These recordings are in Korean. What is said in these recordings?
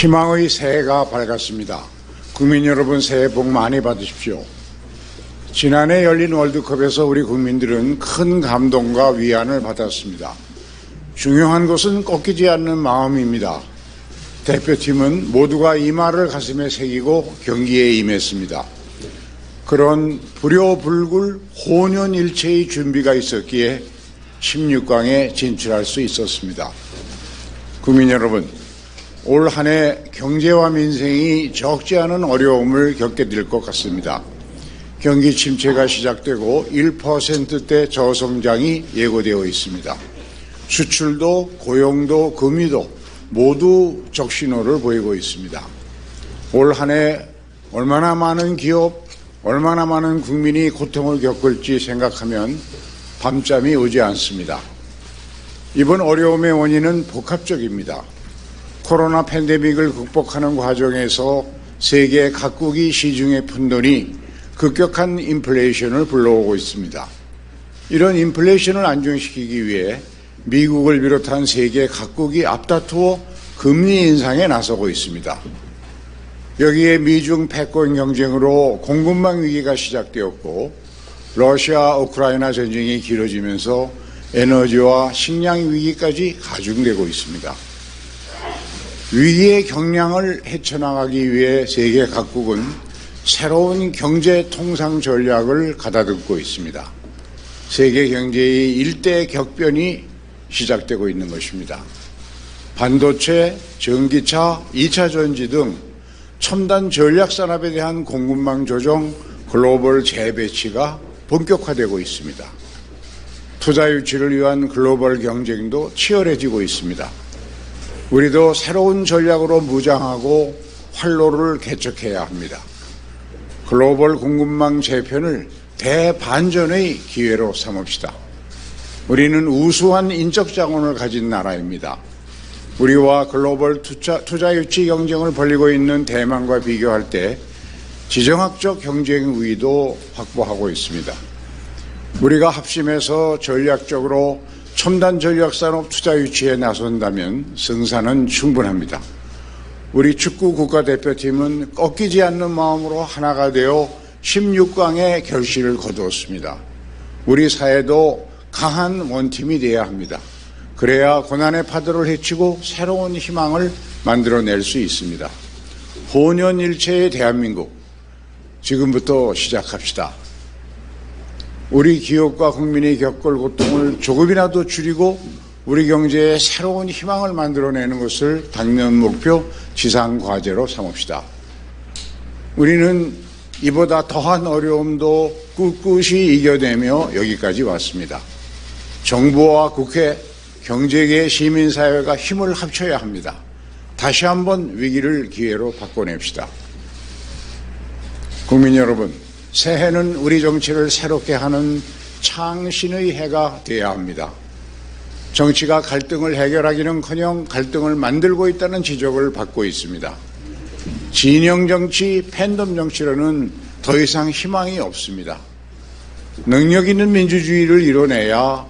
희망의 새해가 밝았습니다. 국민 여러분 새해 복 많이 받으십시오. 지난해 열린 월드컵에서 우리 국민들은 큰 감동과 위안을 받았습니다. 중요한 것은 꺾이지 않는 마음입니다. 대표팀은 모두가 이 말을 가슴에 새기고 경기에 임했습니다. 그런 불효불굴 혼연일체의 준비가 있었기에 16강에 진출할 수 있었습니다. 국민 여러분, 올 한 해 경제와 민생이 적지 않은 어려움을 겪게 될 것 같습니다. 경기 침체가 시작되고 1%대 저성장이 예고되어 있습니다. 수출도 고용도 금리도 모두 적신호를 보이고 있습니다. 올 한 해 얼마나 많은 기업, 얼마나 많은 국민이 고통을 겪을지 생각하면 밤잠이 오지 않습니다. 이번 어려움의 원인은 복합적입니다. 코로나 팬데믹을 극복하는 과정에서 세계 각국이 시중에 푼 돈이 급격한 인플레이션을 불러오고 있습니다. 이런 인플레이션을 안정시키기 위해 미국을 비롯한 세계 각국이 앞다투어 금리 인상에 나서고 있습니다. 여기에 미중 패권 경쟁으로 공급망 위기가 시작되었고 러시아 우크라이나 전쟁이 길어지면서 에너지와 식량 위기까지 가중되고 있습니다. 위기의 경량을 헤쳐나가기 위해 세계 각국은 새로운 경제 통상 전략을 가다듬고 있습니다. 세계 경제의 일대 격변이 시작되고 있는 것입니다. 반도체, 전기차, 2차 전지 등 첨단 전략 산업에 대한 공급망 조정, 글로벌 재배치가 본격화되고 있습니다. 투자 유치를 위한 글로벌 경쟁도 치열해지고 있습니다. 우리도 새로운 전략으로 무장하고 활로를 개척해야 합니다. 글로벌 공급망 재편을 대반전의 기회로 삼읍시다. 우리는 우수한 인적 자원을 가진 나라입니다. 우리와 글로벌 투자 유치 경쟁을 벌이고 있는 대만과 비교할 때 지정학적 경쟁 우위도 확보하고 있습니다. 우리가 합심해서 전략적으로 첨단 전략산업 투자 유치에 나선다면 승산은 충분합니다. 우리 축구 국가대표팀은 꺾이지 않는 마음으로 하나가 되어 16강의 결실을 거두었습니다. 우리 사회도 강한 원팀이 되어야 합니다. 그래야 고난의 파도를 헤치고 새로운 희망을 만들어낼 수 있습니다. 혼연일체의 대한민국, 지금부터 시작합시다. 우리 기업과 국민이 겪을 고통을 조금이라도 줄이고 우리 경제에 새로운 희망을 만들어내는 것을 당면 목표 지상과제로 삼읍시다. 우리는 이보다 더한 어려움도 꿋꿋이 이겨내며 여기까지 왔습니다. 정부와 국회, 경제계, 시민사회가 힘을 합쳐야 합니다. 다시 한번 위기를 기회로 바꿔냅시다. 국민 여러분, 새해는 우리 정치를 새롭게 하는 창신의 해가 되어야 합니다. 정치가 갈등을 해결하기는커녕 갈등을 만들고 있다는 지적을 받고 있습니다. 진영 정치, 팬덤 정치로는 더 이상 희망이 없습니다. 능력 있는 민주주의를 이뤄내야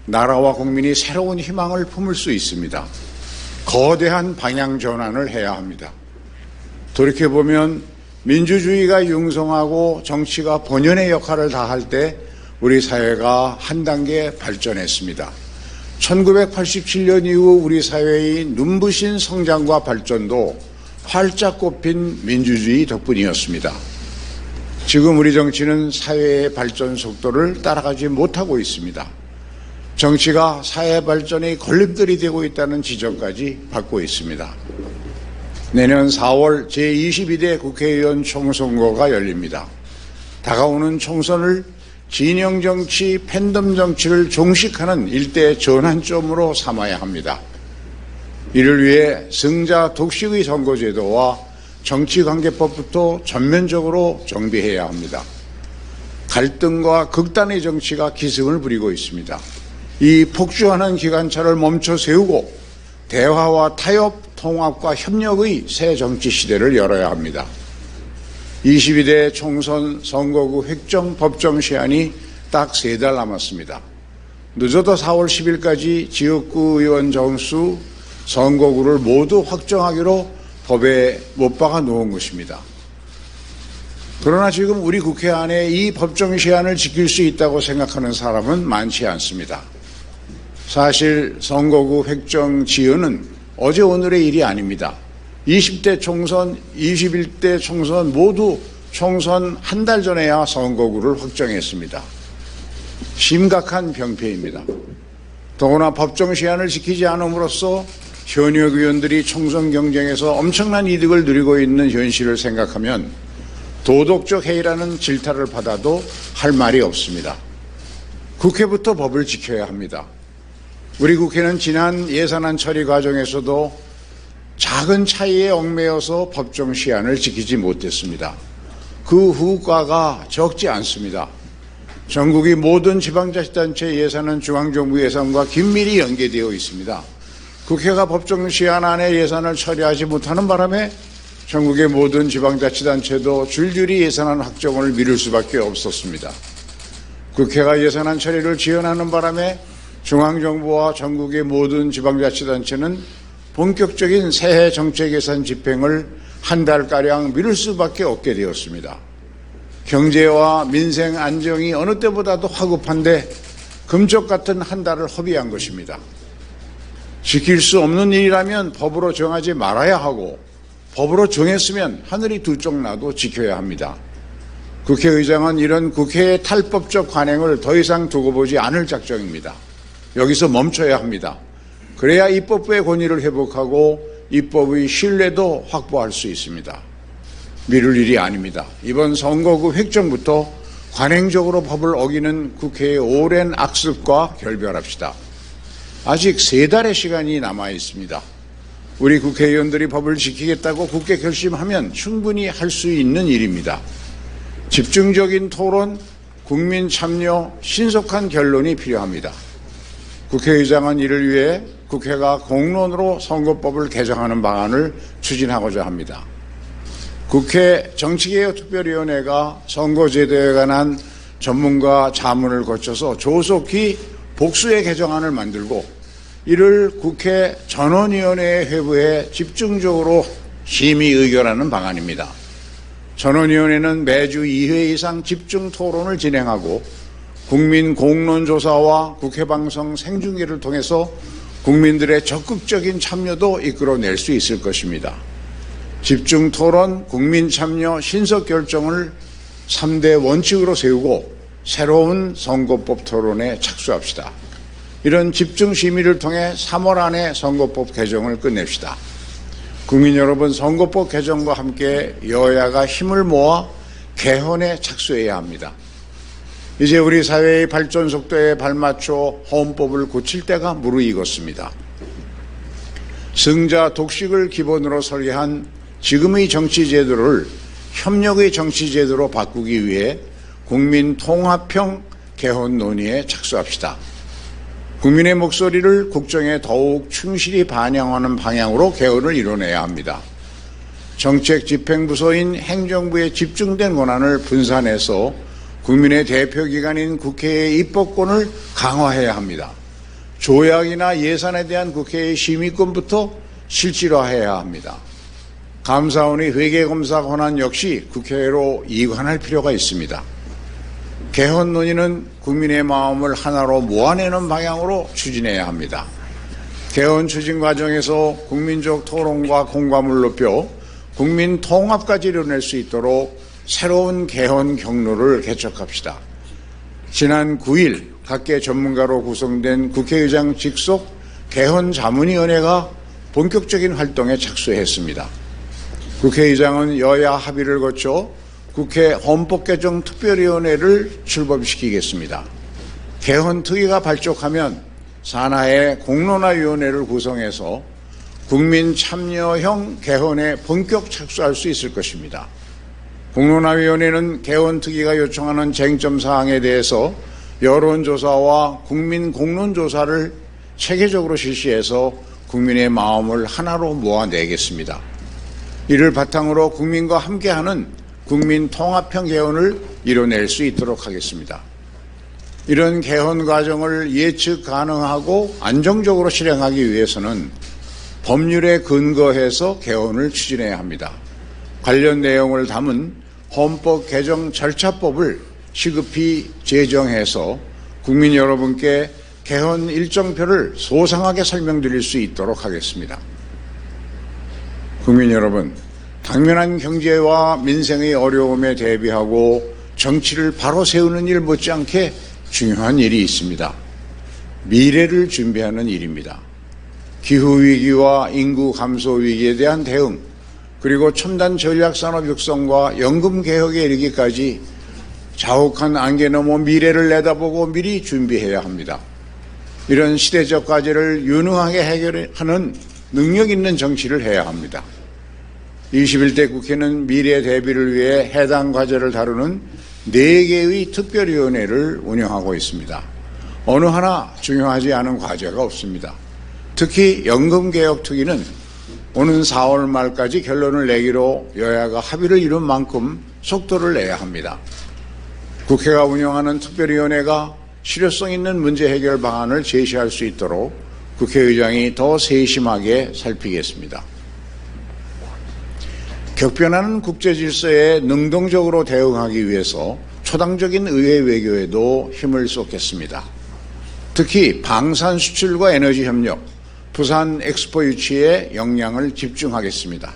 나라와 국민이 새로운 희망을 품을 수 있습니다. 거대한 방향 전환을 해야 합니다. 돌이켜보면 민주주의가 융성하고 정치가 본연의 역할을 다할 때 우리 사회가 한 단계 발전했습니다. 1987년 이후 우리 사회의 눈부신 성장과 발전도 활짝 꼽힌 민주주의 덕분이었습니다. 지금 우리 정치는 사회의 발전 속도를 따라가지 못하고 있습니다. 정치가 사회 발전의 걸림돌이 되고 있다는 지적까지 받고 있습니다. 내년 4월 제22대 국회의원 총선거가 열립니다. 다가오는 총선을 진영정치, 팬덤정치를 종식하는 일대 전환점으로 삼아야 합니다. 이를 위해 승자 독식의 선거제도와 정치관계법부터 전면적으로 정비해야 합니다. 갈등과 극단의 정치가 기승을 부리고 있습니다. 이 폭주하는 기관차를 멈춰 세우고 대화와 타협, 통합과 협력의 새 정치 시대를 열어야 합니다. 22대 총선 선거구 획정 법정 시한이 딱 3달 남았습니다. 늦어도 4월 10일까지 지역구 의원 정수, 선거구를 모두 확정하기로 법에 못 박아 놓은 것입니다. 그러나 지금 우리 국회 안에 이 법정 시한을 지킬 수 있다고 생각하는 사람은 많지 않습니다. 사실 선거구 획정 지연은 어제 오늘의 일이 아닙니다. 20대 총선, 21대 총선 모두 총선 한 달 전에야 선거구를 확정했습니다. 심각한 병폐입니다. 더구나 법정 시한을 지키지 않음으로써 현역 의원들이 총선 경쟁에서 엄청난 이득을 누리고 있는 현실을 생각하면 도덕적 해이라는 질타를 받아도 할 말이 없습니다. 국회부터 법을 지켜야 합니다. 우리 국회는 지난 예산안 처리 과정에서도 작은 차이에 얽매여서 법정 시한을 지키지 못했습니다. 그 후과가 적지 않습니다. 전국의 모든 지방자치단체 예산은 중앙정부 예산과 긴밀히 연계되어 있습니다. 국회가 법정 시한 안에 예산을 처리하지 못하는 바람에 전국의 모든 지방자치단체도 줄줄이 예산안 확정을 미룰 수밖에 없었습니다. 국회가 예산안 처리를 지연하는 바람에 중앙정부와 전국의 모든 지방자치단체는 본격적인 새해 정책예산 집행을 한 달가량 미룰 수밖에 없게 되었습니다. 경제와 민생 안정이 어느 때보다도 화급한데 금쪽 같은 한 달을 허비한 것입니다. 지킬 수 없는 일이라면 법으로 정하지 말아야 하고 법으로 정했으면 하늘이 두 쪽 나도 지켜야 합니다. 국회의장은 이런 국회의 탈법적 관행을 더 이상 두고 보지 않을 작정입니다. 여기서 멈춰야 합니다. 그래야 입법부의 권위를 회복하고 입법의 신뢰도 확보할 수 있습니다. 미룰 일이 아닙니다. 이번 선거구 획정부터 관행적으로 법을 어기는 국회의 오랜 악습과 결별합시다. 아직 3달의 시간이 남아 있습니다. 우리 국회의원들이 법을 지키겠다고 굳게 결심하면 충분히 할 수 있는 일입니다. 집중적인 토론, 국민 참여, 신속한 결론이 필요합니다. 국회의장은 이를 위해 국회가 공론으로 선거법을 개정하는 방안을 추진하고자 합니다. 국회 정치개혁특별위원회가 선거제도에 관한 전문가 자문을 거쳐서 조속히 복수의 개정안을 만들고 이를 국회 전원위원회에 회부해 집중적으로 심의 의결하는 방안입니다. 전원위원회는 매주 2회 이상 집중 토론을 진행하고 국민 공론조사와 국회방송 생중계를 통해서 국민들의 적극적인 참여도 이끌어낼 수 있을 것입니다. 집중 토론, 국민 참여, 신속 결정을 3대 원칙으로 세우고 새로운 선거법 토론에 착수합시다. 이런 집중 심의를 통해 3월 안에 선거법 개정을 끝냅시다. 국민 여러분, 선거법 개정과 함께 여야가 힘을 모아 개헌에 착수해야 합니다. 이제 우리 사회의 발전 속도에 발맞춰 헌법을 고칠 때가 무르익었습니다. 승자 독식을 기본으로 설계한 지금의 정치제도를 협력의 정치제도로 바꾸기 위해 국민 통합형 개헌 논의에 착수합시다. 국민의 목소리를 국정에 더욱 충실히 반영하는 방향으로 개헌을 이뤄내야 합니다. 정책 집행부서인 행정부의 집중된 권한을 분산해서 국민의 대표기관인 국회의 입법권을 강화해야 합니다. 조약이나 예산에 대한 국회의 심의권부터 실질화해야 합니다. 감사원의 회계검사 권한 역시 국회로 이관할 필요가 있습니다. 개헌 논의는 국민의 마음을 하나로 모아내는 방향으로 추진해야 합니다. 개헌 추진 과정에서 국민적 토론과 공감을 높여 국민 통합까지 이뤄낼 수 있도록 새로운 개헌 경로를 개척합시다. 지난 9일 각계 전문가로 구성된 국회의장 직속 개헌자문위원회가 본격적인 활동에 착수했습니다. 국회의장은 여야 합의를 거쳐 국회 헌법개정특별위원회를 출범시키겠습니다. 개헌특위가 발족하면 산하의 공론화위원회를 구성해서 국민 참여형 개헌에 본격 착수할 수 있을 것입니다. 공론화위원회는 개헌특위가 요청하는 쟁점 사항에 대해서 여론조사와 국민 공론조사를 체계적으로 실시해서 국민의 마음을 하나로 모아내겠습니다. 이를 바탕으로 국민과 함께하는 국민 통합형 개헌을 이뤄낼 수 있도록 하겠습니다. 이런 개헌 과정을 예측 가능하고 안정적으로 실행하기 위해서는 법률에 근거해서 개헌을 추진해야 합니다. 관련 내용을 담은 헌법 개정 절차법을 시급히 제정해서 국민 여러분께 개헌 일정표를 소상하게 설명드릴 수 있도록 하겠습니다. 국민 여러분, 당면한 경제와 민생의 어려움에 대비하고 정치를 바로 세우는 일 못지않게 중요한 일이 있습니다. 미래를 준비하는 일입니다. 기후위기와 인구 감소 위기에 대한 대응, 그리고 첨단 전략산업 육성과 연금개혁에 이르기까지 자욱한 안개 너머 미래를 내다보고 미리 준비해야 합니다. 이런 시대적 과제를 유능하게 해결하는 능력 있는 정치를 해야 합니다. 21대 국회는 미래 대비를 위해 해당 과제를 다루는 4개의 특별위원회를 운영하고 있습니다. 어느 하나 중요하지 않은 과제가 없습니다. 특히 연금개혁특위는 오는 4월 말까지 결론을 내기로 여야가 합의를 이룬 만큼 속도를 내야 합니다. 국회가 운영하는 특별위원회가 실효성 있는 문제 해결 방안을 제시할 수 있도록 국회의장이 더 세심하게 살피겠습니다. 격변하는 국제질서에 능동적으로 대응하기 위해서 초당적인 의회 외교에도 힘을 쏟겠습니다. 특히 방산 수출과 에너지 협력, 부산 엑스포 유치에 역량을 집중하겠습니다.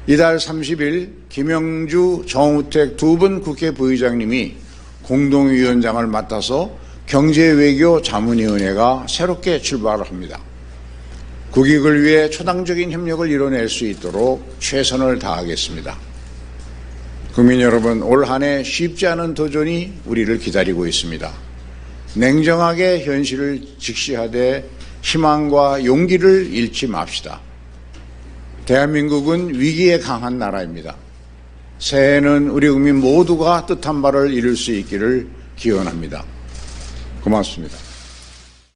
이달 30일 김영주, 정우택 2분 국회 부의장님이 공동위원장을 맡아서 경제외교 자문위원회가 새롭게 출발을 합니다. 국익을 위해 초당적인 협력을 이뤄낼 수 있도록 최선을 다하겠습니다. 국민 여러분, 올 한 해 쉽지 않은 도전이 우리를 기다리고 있습니다. 냉정하게 현실을 직시하되 희망과 용기를 잃지 맙시다. 대한민국은 위기에 강한 나라입니다. 새해에는 우리 국민 모두가 뜻한 바를 이룰 수 있기를 기원합니다. 고맙습니다.